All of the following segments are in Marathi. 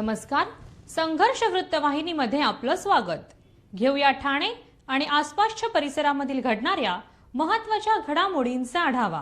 नमस्कार. संघर्ष वृत्तवाहिनीमध्ये आपलं स्वागत. घेऊया ठाणे आणि आसपासच्या परिसरामधील घडणाऱ्या महत्त्वाच्या घडामोडींचा आढावा.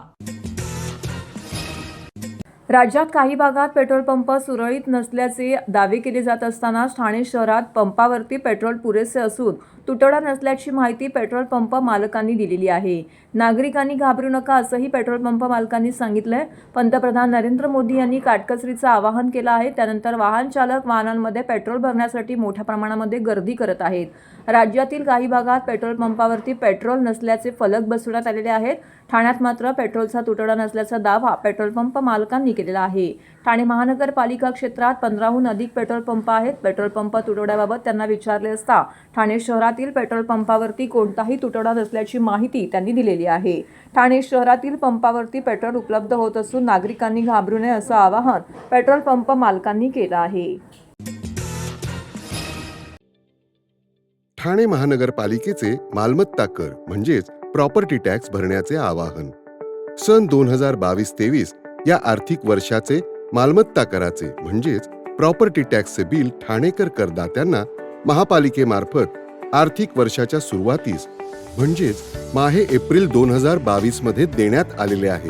राज्यात काही भागात पेट्रोल पंप सुरळीत नसल्याचे दावे केले जात असताना ठाणे शहरात पंपावरती पेट्रोल पुरेसे असून तुटवडा नसल्याची माहिती पेट्रोल पंप मालकांनी दिलेली आहे. नागरिकांनी घाबरू नका असंही पेट्रोल पंप मालकांनी सांगितलंय. पंतप्रधान नरेंद्र मोदी यांनी काटकसरीचं आवाहन केलं आहे. त्यानंतर वाहन चालक वाहनांमध्ये पेट्रोल भरण्यासाठी मोठ्या प्रमाणामध्ये गर्दी करत आहेत. राज्यातील काही भागात पेट्रोल पंपावरती पेट्रोल नसल्याचे फलक बसवण्यात आलेले आहेत. ठाण्यात मात्र पेट्रोलचा तुटवडा नसल्याचा दावा पेट्रोल पंप मालकांनी केलेला आहे. ठाणे महानगरपालिका क्षेत्रात 15हून अधिक पेट्रोल पंप आहेत. पेट्रोल पंप तुटवड्याबाबत त्यांना विचारले असता ठाणे शहरातील पेट्रोल पंपावरती कोणताही तुटवडा नसल्याची माहिती त्यांनी दिलेली आहे. ठाणे शहरातील पंपावरती पेट्रोल उपलब्ध होत असून नागरिकांनी घाबरू नये असं आवाहन पेट्रोल पंप मालकांनी केलं आहे. ठाणे महानगरपालिकेचे मालमत्ता कर म्हणजेच प्रॉपर्टी टॅक्स भरण्याचे आवाहन. सन 2022-23 या आर्थिक वर्षाचे मालमत्ता कराचे म्हणजेच प्रॉपर्टी टॅक्सचे बिल ठाणेकर करदात्यांना महापालिकेमार्फत आर्थिक वर्षाच्या सुरुवातीस म्हणजेच माहे एप्रिल 2022 मध्ये देण्यात आलेले आहे.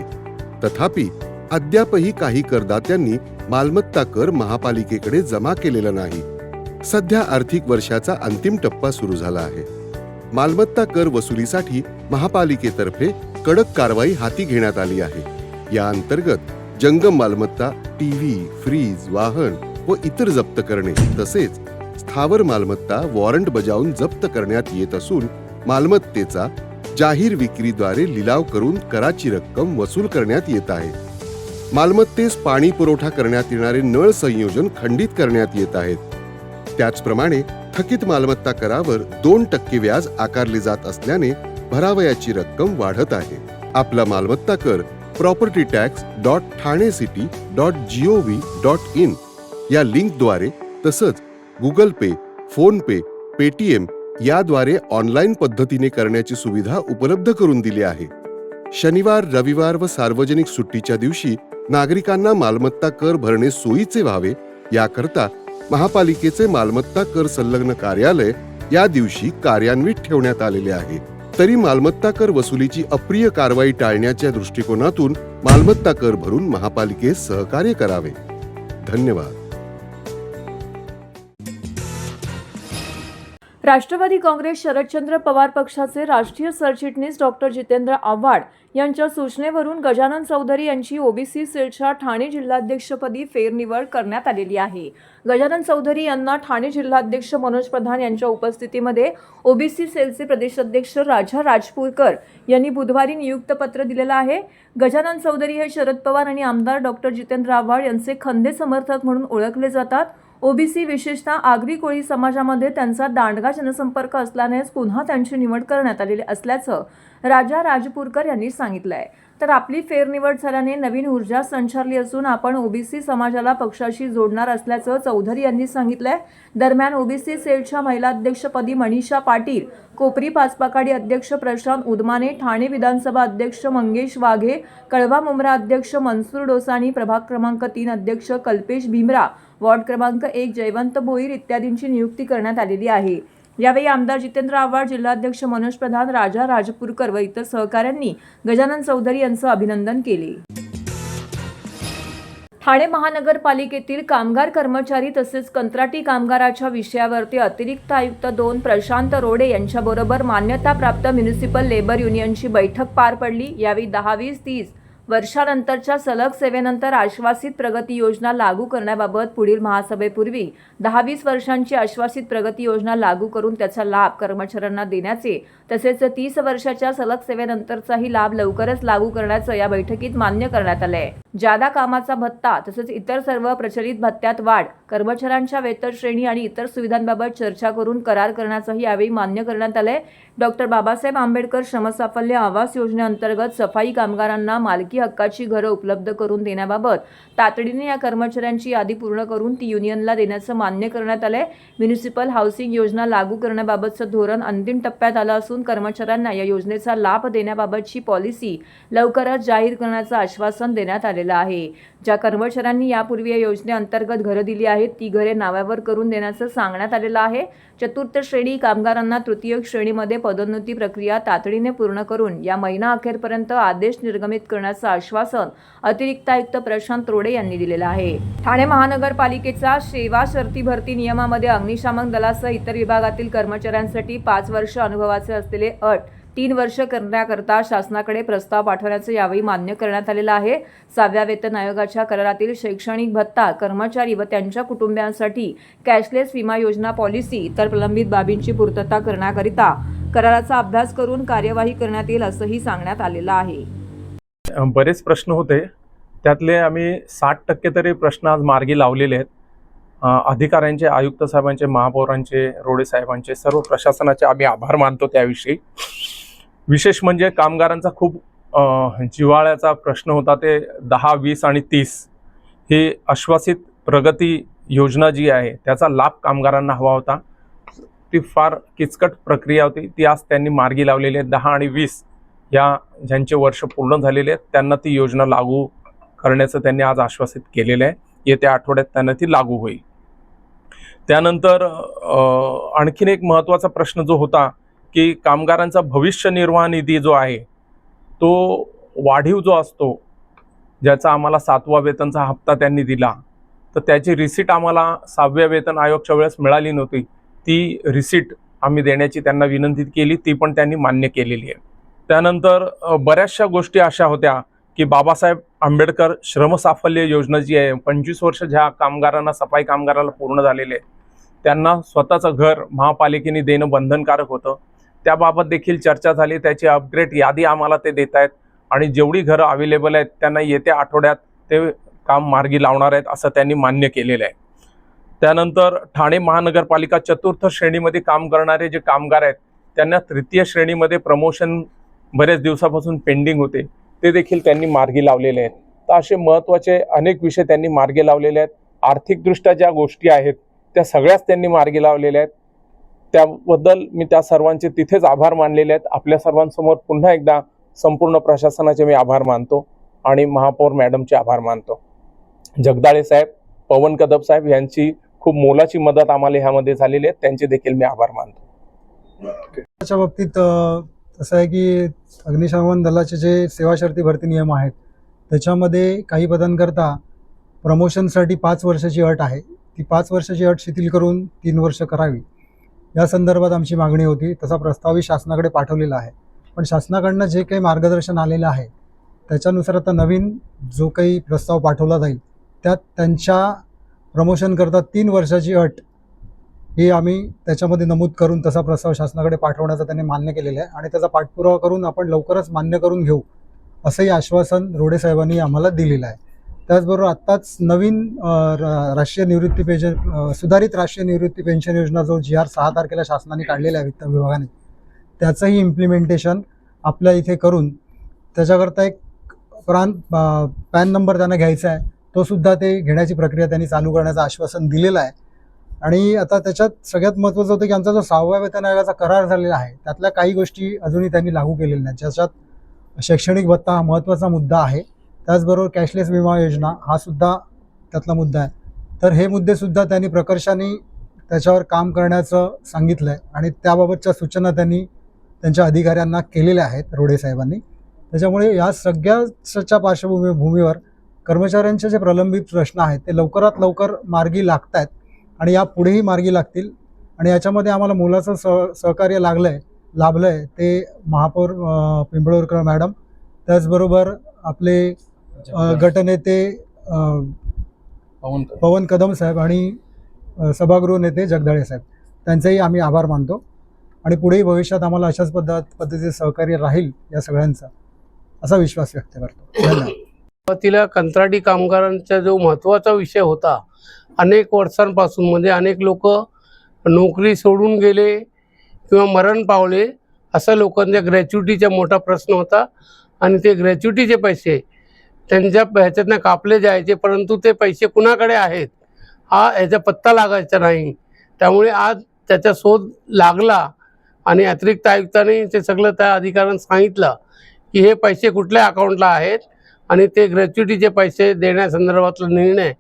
तथापि अद्यापही काही करदात्यांनी मालमत्ता कर महापालिकेकडे जमा केलेला नाही. सध्या आर्थिक वर्षाचा अंतिम टप्पा सुरू झाला आहे. मालमत्ता कर वसुलीसाठी महापालिकेतर्फे कडक कारवाई हाती घेण्यात आली आहे. या अंतर्गत जंगम मालमत्ता, टीव्ही, फ्रीज, वाहन व इतर जप्त करणे तसेच स्थावर मालमत्ता वॉरंट बजावून जप्त करण्यात येत असून मालमत्तेचा जाहीर विक्रीद्वारे लिलाव करून कराची रक्कम वसूल करण्यात येत आहे. मालमत्तेस पाणी पुरवठा करण्यात येणारे नळ संयोजन खंडित करण्यात येत आहेत. त्याचप्रमाणे थकीत मालमत्ता करावर 2% व्याज आकारले जात असल्याने भरावयाची रक्कम वाढत आहे. आपला मालमत्ता कर propertytax.thanecity.gov.in या लिंकद्वारे तसंच गुगल पे, फोन पे, पेटीएम याद्वारे ऑनलाईन पद्धतीने करण्याची सुविधा उपलब्ध करून दिली आहे. शनिवार, रविवार व सार्वजनिक सुट्टीच्या दिवशी नागरिकांना मालमत्ता कर भरणे सोयीचे व्हावे याकरता महापालिकेचे मालमत्ता कर संलग्न कार्यालय या दिवशी कार्यान्वित ठेवण्यात आलेले आहे. तरी मालमत्ता कर वसुलीची अप्रिय कारवाई टाळण्याच्या दृष्टिकोनातून मालमत्ता कर भरून महापालिकेस सहकार्य करावे. धन्यवाद. राष्ट्रवादी काँग्रेस शरदचंद्र पवार पक्षाचे राष्ट्रीय सरचिटणीस डॉक्टर जितेंद्र आव्हाड यांच्या सूचनेवरून गजानन चौधरी यांची ओबीसी सेलच्या ठाणे जिल्हाध्यक्षपदी फेरनिवड करण्यात आलेली आहे. गजानन चौधरी यांना ठाणे जिल्हाध्यक्ष मनोज प्रधान यांच्या उपस्थितीमध्ये ओबीसी सेलचे प्रदेशाध्यक्ष राजा राजपूरकर यांनी बुधवारी नियुक्तपत्र दिलेलं आहे. गजानन चौधरी हे शरद पवार आणि आमदार डॉक्टर जितेंद्र आव्हाड यांचे खंदे समर्थक म्हणून ओळखले जातात. ओबीसी विशेषतः आगरी कोळी समाजामध्ये त्यांचा दांडगा जनसंपर्क असल्यानेच पुन्हा त्यांची निवड करण्यात आलेली असल्याचं राजा राजपूरकर यांनी सांगितलंय. तर आपली फेरनिवड झाल्याने नवीन ऊर्जा संचारली असून आपण ओबीसी समाजाला पक्षाशी जोडणार असल्याचं चौधरी यांनी सांगितलंय. दरम्यान ओबीसी सेलच्या महिला अध्यक्षपदी मनीषा पाटील, कोपरी पाचपाकाडी अध्यक्ष प्रशांत उदमाने, ठाणे विधानसभा अध्यक्ष मंगेश वाघे, कळवा मुंब्रा अध्यक्ष मनसूर डोसानी, प्रभाग क्रमांक 3 अध्यक्ष कल्पेश भीमरा, वॉर्ड क्रमांक 1 जयवंत भोईर इत्यादींची नियुक्ती करण्यात आलेली आहे. यावेळी आमदार जितेंद्र आव्हाड, जिल्हाध्यक्ष मनोज प्रधान, राजा राजपूरकर व इतर सहकाऱ्यांनी गजानन चौधरी यांचं अभिनंदन केले. ठाणे महानगरपालिकेतील कामगार कर्मचारी तसेच कंत्राटी कामगाराच्या विषयावरती अतिरिक्त आयुक्त 2 प्रशांत रोडे यांच्याबरोबर मान्यताप्राप्त म्युनिसिपल लेबर युनियनची बैठक पार पडली. यावेळी 10, 20, 30 वर्षानंतरच्या सलग सेवेनंतर आश्वासित प्रगती योजना लागू करण्याबाबत पुढील महासभेपूर्वी 10-20 वर्षांची आश्वासित प्रगती योजना लागू करून त्याचा लाभ कर्मचाऱ्यांना देण्याचे तसेच 30 वर्षाच्या सलग सेवेनंतरचाही लाभ लवकरच लागू करण्याचं या बैठकीत मान्य करण्यात आलंय. जादा कामाचा भत्ता तसेच इतर सर्व प्रचलित भत्त्यात वाढ, कर्मचाऱ्यांच्या वेतन श्रेणी आणि इतर सुविधांबाबत चर्चा करून करार करण्याचंही यावेळी मान्य करण्यात आलंय. डॉक्टर बाबासाहेब आंबेडकर श्रमसाफल्य आवास योजनेअंतर्गत सफाई कामगारांना मालकी शासकीय हक्काची घरं उपलब्ध करून देण्याबाबत तातडीने या कर्मचाऱ्यांची यादी पूर्ण करून ती युनियनला देण्याचं मान्य करण्यात आलंय. म्युनिसिपल हाऊसिंग योजना लागू करण्याबाबतचं धोरण अंतिम टप्प्यात आलं असून कर्मचाऱ्यांना या योजनेचा लाभ देण्याबाबतची पॉलिसी लवकरच जाहीर करण्याचं आश्वासन देण्यात आलेलं आहे. ज्या कर्मचाऱ्यांनी यापूर्वी या योजनेअंतर्गत घरं दिली आहेत ती घरे नावावर करून देण्याचं सांगण्यात आलेलं आहे. चतुर्थ श्रेणी कामगारांना तृतीय श्रेणीमध्ये पदोन्नती प्रक्रिया तातडीने पूर्ण करून या महिना अखेरपर्यंत आदेश निर्गमित करण्याचं आश्वासन अतिरिक्त आयुक्त प्रशांत रोडे यांनी दिलेलं आहे. ठाणे महानगरपालिकेचा सेवा शर्ती भरती नियमामध्ये अग्निशामक दलासह इतर विभागातील कर्मचाऱ्यांसाठी 5 वर्ष अनुभवाचे असलेले अट 3 वर्ष करण्याकरता शासनाकडे प्रस्ताव पाठवण्याचं यावेळी मान्य करण्यात आलेलं आहे. 6व्या वेतन आयोगाच्या करारातील शैक्षणिक भत्ता, कर्मचारी व त्यांच्या कुटुंबियांसाठी कॅशलेस विमा योजना पॉलिसी इतर प्रलंबित बाबींची पूर्तता करण्याकरिता कराराचा अभ्यास करून कार्यवाही करण्यात येईल असंही सांगण्यात आलेलं आहे. बरेच प्रश्न होते, त्यातले आम्ही 60% तरी प्रश्न आज मार्गी लावलेले आहेत. अधिकाऱ्यांचे, आयुक्त साहेबांचे, महापौरांचे, रोडे साहेबांचे, सर्व प्रशासनाचे आम्ही आभार मानतो. त्याविषयी विशेष म्हणजे कामगारांचा खूप जिव्हाळ्याचा प्रश्न होता. ते 10, 20 आणि 30 ही आश्वासित प्रगती योजना जी आहे त्याचा लाभ कामगारांना हवा होता. ती फार किचकट प्रक्रिया होती, ती आज त्यांनी मार्गी लावलेली आहे. 10 आणि 20 या ज्यांचे वर्ष पूर्ण झालेले आहेत त्यांना ती योजना लागू करण्याचं त्यांनी आज आश्वासित केलेलं आहे. येत्या आठवड्यात त्यांना ती लागू होईल. त्यानंतर आणखीन एक महत्त्वाचा प्रश्न जो होता की कामगारांचा भविष्य निर्वाह निधी जो आहे तो वाढीव जो असतो, ज्याचा आम्हाला 7वा वेतनचा हप्ता त्यांनी दिला, तर त्याची रिसीट आम्हाला 6व्या वेतन आयोगच्या वेळेस मिळाली नव्हती. ती रिसीट आम्ही देण्याची त्यांना विनंती केली, ती पण त्यांनी मान्य केलेली आहे. त्यानंतर बऱ्याचशा गोष्टी अशा होत्या की बाबासाहेब आंबेडकर श्रमसाफल्य योजना जी आहे, 25 वर्ष ज्या कामगारांना, सफाई कामगाराला पूर्ण झालेले आहे त्यांना स्वतःचं घर महापालिकेने देणं बंधनकारक होतं. त्याबाबत देखील चर्चा झाली. त्याची अपग्रेड यादी आम्हाला ते देत आहेत आणि जेवढी घरं अवेलेबल आहेत त्यांना येत्या आठवड्यात ते काम मार्गी लावणार आहेत असं त्यांनी मान्य केलेलं आहे. त्यानंतर ठाणे महानगरपालिका चतुर्थ श्रेणीमध्ये काम करणारे जे कामगार आहेत त्यांना तृतीय श्रेणीमध्ये प्रमोशन बरेच दिवसापासून पेंडिंग होते, ते देखील त्यांनी मार्गी लावलेले आहेत. तर असे महत्त्वाचे अनेक विषय त्यांनी मार्गी लावलेले आहेत. आर्थिकदृष्ट्या ज्या गोष्टी आहेत त्या सगळ्याच त्यांनी मार्गी लावलेल्या आहेत. त्याबद्दल मी त्या सर्वांचे तिथेच आभार मानलेले आहेत. आपल्या सर्वांसमोर पुन्हा एकदा संपूर्ण प्रशासनाचे मी आभार मानतो आणि महापौर मॅडमचे आभार मानतो. जगदाळे साहेब, पवन कदम साहेब यांची खूप मोलाची मदत आम्हाला ह्यामध्ये झालेली आहे, त्यांचे देखील मी आभार मानतो. त्याच्या बाबतीत असं आहे की अग्निशमन दलाचे जे सेवा शर्ती भरती नियम आहेत त्याच्यामध्ये काही पदांकरता प्रमोशनसाठी 5 वर्षाची अट आहे. ती 5 वर्षाची अट शिथिल करून 3 वर्ष करावी, या संदर्भात आमची मागणी होती. तसा प्रस्तावही शासनाकडे पाठवलेला आहे. पण शासनाकडनं जे काही मार्गदर्शन आलेलं आहे त्याच्यानुसार आता नवीन जो काही प्रस्ताव पाठवला जाईल त्यात त्यांच्या प्रमोशनकरता 3 वर्षाची अट ही आम्ही त्याच्यामध्ये नमूद करून तसा प्रस्ताव शासनाकडे पाठवण्याचं त्यांनी मान्य केलेलं आहे आणि त्याचा पाठपुरावा करून आपण लवकरच मान्य करून घेऊ असंही आश्वासन रोडे साहेबांनी आम्हाला दिलेलं आहे. त्याचबरोबर आत्ताच नवीन राष्ट्रीय निवृत्ती पेन्शन, सुधारित राष्ट्रीय निवृत्ती पेन्शन योजना जो GR 6 तारखेला शासनाने काढलेला आहे वित्त विभागाने, त्याचंही इम्प्लिमेंटेशन आपल्या इथे करून त्याच्याकरता एक पॅन नंबर त्यांना घ्यायचा आहे, तो सुद्धा ते घेण्याची प्रक्रिया त्यांनी चालू करण्याचं आश्वासन दिलेलं आहे. आणि आता त्याच्यात सगळ्यात महत्त्वाचं होतं की आमचा जो 6व्या वेतन आयोगाचा करार झालेला आहे त्यातल्या काही गोष्टी अजूनही त्यांनी लागू केलेल्या नाहीत, ज्याच्यात शैक्षणिक भत्ता हा महत्त्वाचा मुद्दा आहे. त्याचबरोबर कॅशलेस विमा योजना हा सुद्धा त्यातला मुद्दा आहे. तर हे मुद्देसुद्धा त्यांनी प्रकर्षाने त्याच्यावर काम करण्याचं सांगितलं आहे आणि त्याबाबतच्या सूचना त्यांनी त्यांच्या अधिकाऱ्यांना केलेल्या आहेत रोडे साहेबांनी. त्याच्यामुळे या सगळ्याच्या पार्श्वभूमीवर कर्मचाऱ्यांचे जे प्रलंबित प्रश्न आहेत ते लवकरात लवकर मार्गी लागत आहेत आणि या पुढेही मार्गी लागतील. आणि याच्यामध्ये आम्हाला मोलाचं सहकार्य लाभलं आहे ते महापौर पिंपळूरकर मॅडम, त्याचबरोबर आपले गटनेते पवन कदम साहेब आणि सभागृह नेते जगदाळे साहेब, त्यांचेही आम्ही आभार मानतो. आणि पुढेही भविष्यात आम्हाला अशाच पद्धतीचे सहकार्य राहील या सगळ्यांचा असा विश्वास व्यक्त करतो. धन्यवाद. सुरुवातीला कंत्राटी कामगारांचा जो महत्त्वाचा विषय होता, अनेक वर्षांपासून म्हणजे अनेक लोक नोकरी सोडून गेले किंवा मरण पावले, अशा लोकांच्या ग्रॅच्युटीचा मोठा प्रश्न होता आणि ते ग्रॅच्युटीचे पैसे त्यांच्या ह्याच्यातनं कापले जायचे, परंतु ते पैसे कुणाकडे आहेत हा ह्याचा पत्ता लागायचा नाही. त्यामुळे आज त्याचा शोध लागला आणि अतिरिक्त आयुक्तांनी ते सगळं त्या अधिकाऱ्यांना सांगितलं की हे पैसे कुठल्या अकाउंटला आहेत आणि ते ग्रॅच्युटीचे पैसे देण्यासंदर्भातला निर्णय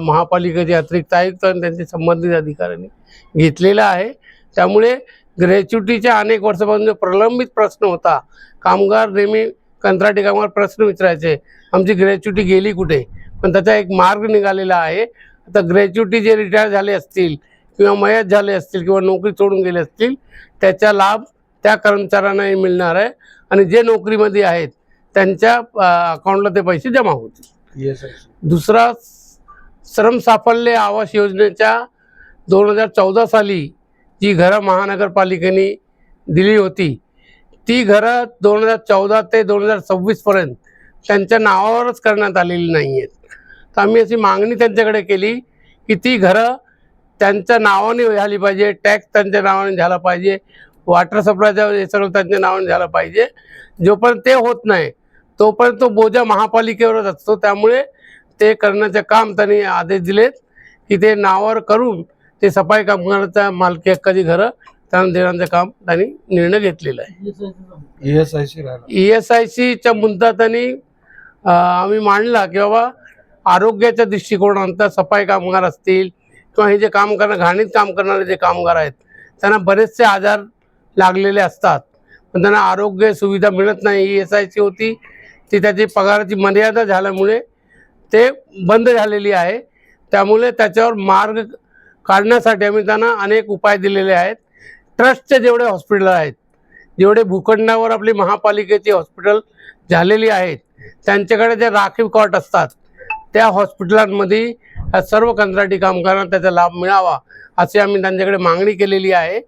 महापालिकेचे अतिरिक्त आयुक्त आणि त्यांचे संबंधित अधिकाऱ्यांनी घेतलेला आहे. त्यामुळे ग्रॅच्युटीच्या अनेक वर्षापासून जो प्रलंबित प्रश्न होता, कामगार नेहमी कंत्राटी कामगार प्रश्न विचारायचे आमची ग्रॅच्युटी गेली कुठे, पण त्याचा एक मार्ग निघालेला आहे. आता ग्रॅच्युटी जे रिटायर झाले असतील किंवा मयत झाले असतील किंवा नोकरी सोडून गेले असतील त्याचा लाभ त्या कर्मचाऱ्यांनाही मिळणार आहे आणि जे नोकरीमध्ये आहेत त्यांच्या अकाउंटला ते पैसे जमा होतील. दुसरा, श्रम साफल्य आवास योजनेच्या 2014 साली जी घरं महानगरपालिकेने दिली होती ती घरं 2014 ते 2026पर्यंत त्यांच्या नावावरच करण्यात आलेली नाही आहेत. तर आम्ही अशी मागणी त्यांच्याकडे केली की ती घरं त्यांच्या नावाने झाली पाहिजे, टॅक्स त्यांच्या नावाने झाला पाहिजे, वॉटर सप्लायचं हे सगळं त्यांच्या नावाने झालं पाहिजे. जोपर्यंत ते होत नाही तोपर्यंत तो बोजा महापालिकेवरच असतो. त्यामुळे ते करण्याचे काम त्यांनी आदेश दिलेत की ते नावावर करून ते सफाई कामगारांच्या मालकी हक्काची घरं त्यांना देण्याचं काम त्यांनी निर्णय घेतलेला आहे. ESICचा मुद्दा त्यांनी आम्ही मांडला की बाबा आरोग्याच्या दृष्टिकोनात सफाई कामगार असतील किंवा हे जे काम करणं घाणीत काम करणारे जे कामगार आहेत त्यांना बरेचसे आजार लागलेले असतात, पण त्यांना आरोग्य सुविधा मिळत नाही. ESIC होती ती त्याची पगाराची मर्यादा झाल्यामुळे ते बंद झालेली आहे. त्यामुळे त्याच्यावर मार्ग काढण्यासाठी आम्ही त्यांना अनेक उपाय दिलेले आहेत. ट्रस्टचे जेवढे हॉस्पिटल आहेत, जेवढे भूखंडावर आपली महापालिकेची हॉस्पिटल झालेली आहेत त्यांच्याकडे जे राखीव कॉट असतात त्या हॉस्पिटलांमध्ये सर्व कंत्राटी कामगारांना त्याचा लाभ मिळावा अशी आम्ही त्यांच्याकडे मागणी केलेली आहे.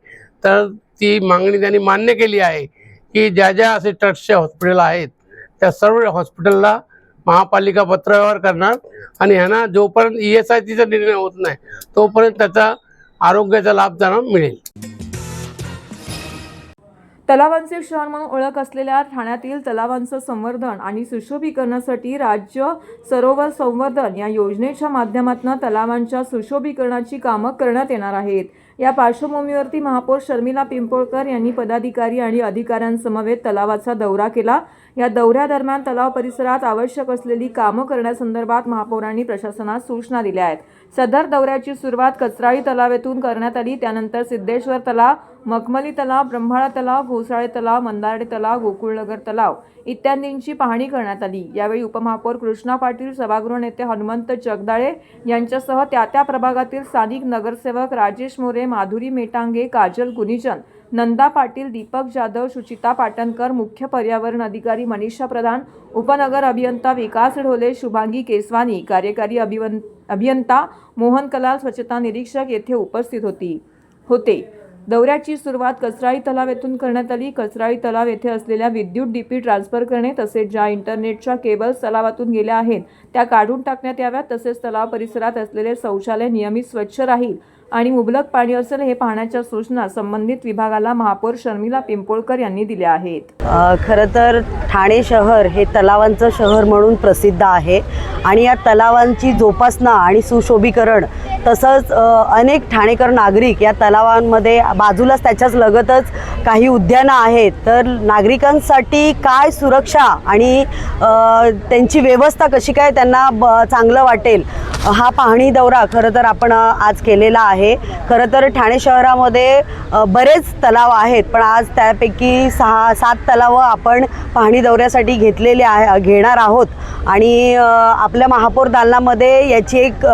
तर ती मागणी त्यांनी मान्य केली आहे की ज्या ज्या असे ट्रस्टचे हॉस्पिटल आहेत त्या सर्व हॉस्पिटलला महापालिका पत्रव्यवहार करणार आणि ह्यांना जोपर्यंत ESICचा निर्णय होत नाही तोपर्यंत त्याचा आरोग्याचा लाभ त्यांना मिळेल. तलावांचे शहर म्हणून ओळख असलेल्या ठाण्यातील तलावांचं संवर्धन आणि सुशोभीकरणासाठी राज्य सरोवर संवर्धन या योजनेच्या माध्यमातून तलावांच्या सुशोभीकरणाची कामं करण्यात येणार आहेत. या पार्श्वभूमीवरती महापौर शर्मिला पिंपळकर यांनी पदाधिकारी आणि अधिकाऱ्यांसमवेत तलावाचा दौरा केला. या दौऱ्यादरम्यान तलाव परिसरात आवश्यक असलेली कामं करण्यासंदर्भात महापौरांनी प्रशासनास सूचना दिल्या आहेत. सदर दौऱ्याची सुरुवात कचराळी तलाव येथून करण्यात आली. त्यानंतर सिद्धेश्वर तलाव, मखमली तलाव, ब्रह्माळा तलाव, घोसाळे तलाव, मंदारडे तलाव, गोकुळनगर तलाव इत्यादींची पाहणी करण्यात आली. यावेळी उपमहापौर कृष्णा पाटील, सभागृह नेते हनुमंत जगदाळे यांच्यासह त्या प्रभागातील स्थानिक नगरसेवक राजेश मोरे, माधुरी मेटांगे, काजल गुनिजन, नंदा पाटील, दीपक जाधव, सुचिता पाटणकर, मुख्य पर्यावरण अधिकारी मनीषा प्रधान, उपनगर अभियंता विकास ढोले, शुभांगी केसवानी, कार्यकारी अभियंता मोहन कलाल, स्वच्छता निरीक्षक येथे उपस्थित होते. दौऱ्याची सुरुवात कचराळी तलाव येथून करण्यात आली. कचराळी तलाव येथे असलेल्या विद्युत डीपी ट्रान्सफर करणे तसेच ज्या इंटरनेटच्या केबल्स तलावातून गेल्या आहेत त्या काढून टाकण्यात याव्यात. तसेच तलाव परिसरात असलेले शौचालय नियमित स्वच्छ राहील आणि मुबलक पाणी असेल हे पाहण्याच्या सूचना संबंधित विभागाला महापौर शर्मिला पिंपळकर यांनी दिल्या आहेत. खरं तर ठाणे शहर हे तलावांचं शहर म्हणून प्रसिद्ध आहे आणि या तलावांची जोपासना आणि सुशोभीकरण तसंच अनेक ठाणेकर नागरिक या तलावांमध्ये बाजूलाच त्याच्याच लगतच काही उद्यानं आहेत. तर नागरिकांसाठी काय सुरक्षा आणि त्यांची व्यवस्था कशी काय त्यांना चांगलं वाटेल हा पाहणी दौरा खरं तर आपण आज केलेला आहे. खरं तर ठाणे शहरामध्ये बरेच तलाव आहेत, पण आज त्यापैकी 6-7 तलावं आपण पाहणी दौऱ्यासाठी घेणार आहोत आणि आपल्या महापौर दालनामध्ये याची एक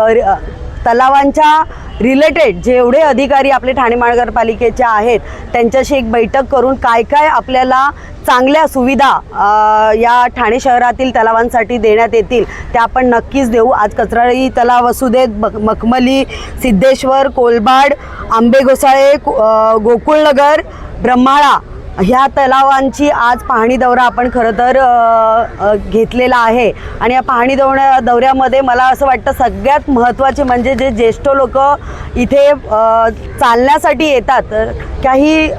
तलावांच्या रिलेटेड जेवढे अधिकारी आपले ठाणे महानगरपालिकेचे आहेत त्यांच्याशी एक बैठक करून काय काय आपल्याला चांगल्या सुविधा या ठाणे शहरातील तलावांसाठी देण्यात येतील त्या आपण नक्कीच देऊ. आज कचराळी तलाव असू देत, मखमली, सिद्धेश्वर, कोलबाड, आंबे घोसाळे, गोकुळनगर, ब्रह्माळा ह्या तलावांची आज पाहणी दौरा आपण खरं तर घेतलेला आहे. आणि या पाहणी दौऱ्यामध्ये मला असं वाटतं सगळ्यात महत्त्वाचे म्हणजे जे ज्येष्ठ लोक इथे चालण्यासाठी येतात, काही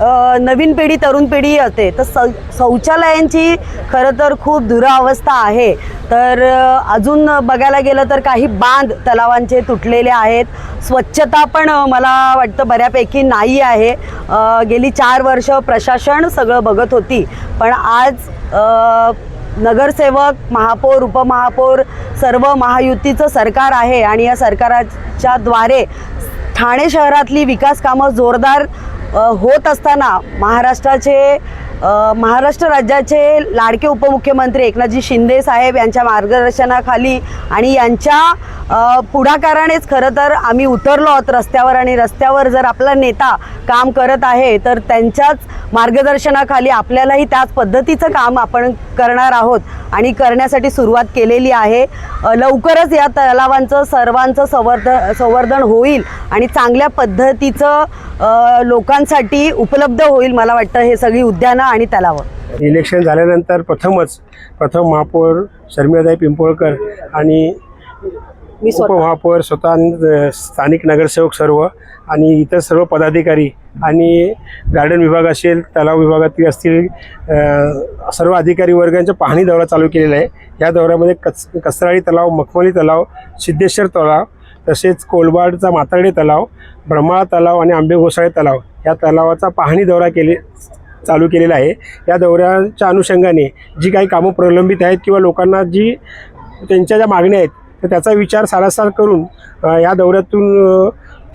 नवीन पिढी तरुण पिढी असते, तर शौचालयांची खरं तर खूप दुरावस्था आहे. तर अजून बघायला गेलं तर काही बांध तलावांचे तुटलेले आहेत. स्वच्छता पण मला वाटतं बऱ्यापैकी नाही आहे. गेली 4 वर्ष प्रशासन सगळं बघत होती, पण आज नगरसेवक, महापौर, उपमहापौर सर्व महायुतीचं सरकार आहे आणि या सरकारच्या द्वारे ठाणे शहरातली विकास कामं जोरदार होत असताना महाराष्ट्र राज्याचे लाडके उपमुख्यमंत्री एकनाथजी शिंदे साहेब यांच्या मार्गदर्शनाखाली आणि यांच्या पुढाकारानेच खरं तर आम्ही उतरलो आहोत रस्त्यावर. आणि रस्त्यावर जर आपला नेता काम करत आहे तर त्यांच्याच मार्गदर्शनाखाली आपल्यालाही त्याच पद्धतीचं काम आपण करणार आहोत आणि करण्यासाठी सुरुवात केलेली आहे. लवकरच या तलावांचं सर्वांचं संवर्धन होईल आणि चांगल्या पद्धतीचं लोकांसाठी उपलब्ध होईल. मला वाटतं हे सगळी उद्यानं आणि तलावं. इलेक्शन झाल्यानंतर प्रथम महापौर शर्मिलाताई पिंपळकर आणि उपमहापौर स्वतः स्थानिक नगरसेवक सर्व आणि इतर सर्व पदाधिकारी आणि गार्डन विभाग असेल, तलाव विभागातील असतील सर्व अधिकारी वर्गांचा पाहणी दौरा चालू केलेला आहे. या दौऱ्यामध्ये कसराळी तलाव, मखमली तलाव, सिद्धेश्वर तलाव, तसेच कोलबाडचा माताडे तलाव, ब्रह्माळा तलाव आणि आंबे घोसाळे तलाव या तलावाचा पाहणी दौरा चालू केलेला आहे. या दौऱ्याच्या अनुषंगाने जी काही कामं प्रलंबित आहेत किंवा लोकांना जी त्यांच्या ज्या मागण्या आहेत तर त्याचा विचार सारासार करून या दौऱ्यातून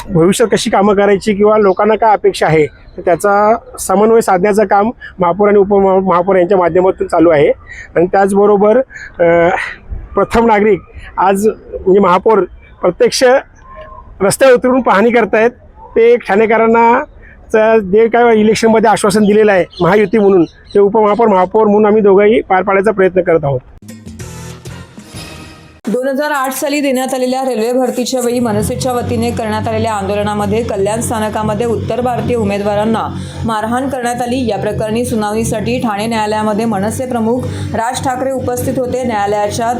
भविष्यात कशी कामं करायची किंवा लोकांना काय अपेक्षा आहे तर त्याचा समन्वय साधण्याचं काम महापौर आणि उपमहापौर यांच्या माध्यमातून चालू आहे. आणि त्याचबरोबर प्रथम नागरिक आज म्हणजे महापौर प्रत्यक्ष रस्त्यावर उतरून पाहणी करतायत. ते ठाणेकरांना जे काय इलेक्शनमध्ये आश्वासन दिलेलं आहे महायुती म्हणून ते उपमहापौर, महापौर म्हणून आम्ही दोघंही पार पाडायचा प्रयत्न करत आहोत. 2008 साली देण्यात आलेल्या रेल्वे भरतीच्या वेळी मनसेच्या वतीने करण्यात आलेल्या आंदोलनामध्ये कल्याण स्थानकामध्ये उत्तर भारतीय उमेदवारांना मारहाण करण्यात आली. या प्रकरणी सुनावणीसाठी ठाणे न्यायालयामध्ये मनसे प्रमुख राज ठाकरे उपस्थित होते. न्यायालयाच्या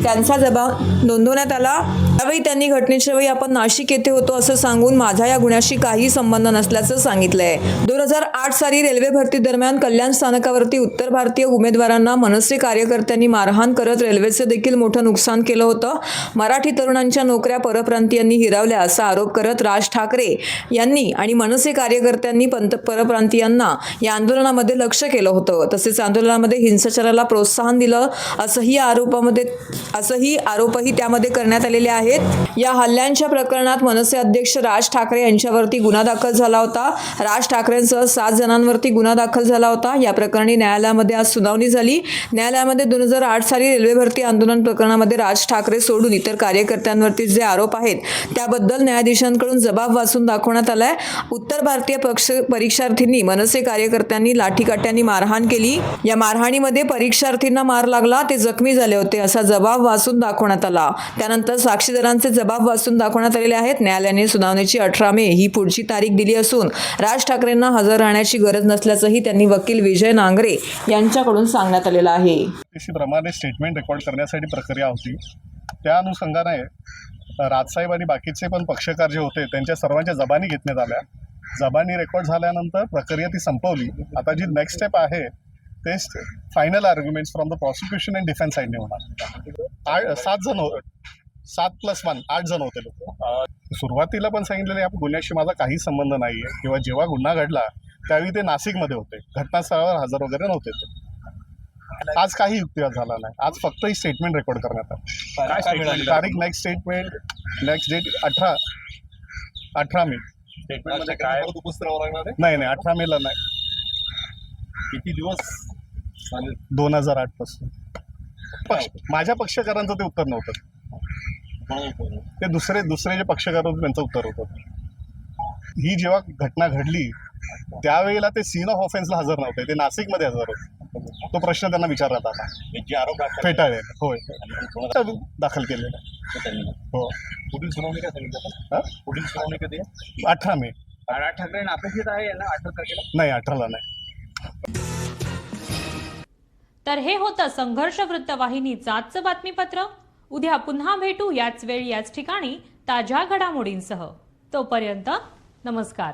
त्यांचा जबाब नोंदवण्यात आला. त्यावेळी त्यांनी घटनेच्या वेळी आपण नाशिक येथे होतो असं सांगून माझा या गुन्ह्याशी काही संबंध नसल्याचं सांगितलंय. 2008 साली रेल्वे भरती दरम्यान कल्याण स्थानकावरती उत्तर भारतीय उमेदवारांना मनसे कार्यकर्त्यांनी मारहाण करत रेल्वेचं देखील मोठं नुकसान केलं होतं. मराठी तरुणांच्या नोकऱ्या परप्रांतीयांनी हिरावल्या असा आरोप करत राज ठाकरे यांनी आणि मनसे कार्यकर्त्यांनी परप्रांतीयांना या आंदोलनामध्ये लक्ष केलं होतं. तसेच आंदोलनामध्ये हिंसाचाराला प्रोत्साहन दिलं असंही आरोपही त्यामध्ये करण्यात आलेले आहेत. या हल्ल्यांच्या प्रकरणात मनसे अध्यक्ष राज ठाकरे यांच्यावरती गुन्हा दाखल झाला होता. राज ठाकरेंसह 7 जणांवरती गुन्हा दाखल झाला होता. या प्रकरणी न्यायालयामध्ये आज सुनावणी झाली. न्यायालयामध्ये 2008 साली रेल्वे भरती आंदोलन प्रकरणामध्ये राज ठाकरे सोडून इतर कार्यकर्त्यांवरती जे आरोप आहेत त्याबद्दल न्यायाधीशांकडून जबाब वाचून दाखवण्यात आलाय. उत्तर भारतीय परीक्षार्थींनी मनसे कार्यकर्त्यांनी लाठीकाठ्यांनी मारहाण केली. या मारहाणीमध्ये परीक्षार्थींना मार लागला, ते जखमी झाले होते असा जबाब वाचून दाखवण्यात आला. त्यानंतर साक्षीदारांचे जबाब वाचून दाखवण्यात आलेले आहेत. न्यायालयाने सुनावणीची 18 मे ही पुढची तारीख दिली असून राज ठाकरेंना हजर राहण्याची गरज नसल्याचंही त्यांनी वकील विजय नांगरे यांच्याकडून सांगण्यात आलेलं आहे. प्रमाणे स्टेटमेंट रेकॉर्ड करण्यासाठी प्रक्रिया होती. त्या अनुषंगाने राजसाहेब आणि बाकीचे पण पक्षकार जे होते त्यांच्या सर्वांच्या जबानी घेतण्यात आल्या. जबानी रेकॉर्ड झाल्यानंतर प्रक्रिया ती संपवली. आता जी नेक्स्ट स्टेप आहे ते final arguments from the prosecution and defence साईडने होणार. 7+1 8 जण होते लोक. सुरुवातीला पण सांगितलेलं या गुन्ह्याशी माझा काही संबंध नाही आहे किंवा जेव्हा गुन्हा घडला त्यावेळी ते नाशिकमध्ये होते, घटनास्थळावर हजर वगैरे नव्हते ते. आज काही युक्तिवाद झाला नाही. आज फक्त ही स्टेटमेंट रेकॉर्ड करण्यात आली. तारीख नेक्स्ट स्टेटमेंट नेक्स्ट डेट 18 मे. नाही 18 मेला नाही. किती दिवस 2008 पासून माझ्या पक्षकारांचं ते उत्तर नव्हतं. ते दुसरे जे पक्षकार होते त्यांचं उत्तर होतं. ही जेव्हा घटना घडली त्यावेळेला ते सीन ऑफ ऑफेन्सला हजर नव्हते, ते नाशिकमध्ये हजर होते. तो प्रश्न त्यांना विचारण्यात आला. फेटाळले होय दाखल केलेला. हो. पुढील सुनावणी काय सांगितलं? पुढील सुनावणी कधी आहे? 18 मे. राज ठाकरे अपेक्षित आहे यांना 18 तारखेला? नाही 18ला नाही. तर हे होतं संघर्ष वृत्तवाहिनीचं आजचं बातमीपत्र. उद्या पुन्हा भेटू याच वेळी याच ठिकाणी ताज्या घडामोडींसह. तोपर्यंत नमस्कार.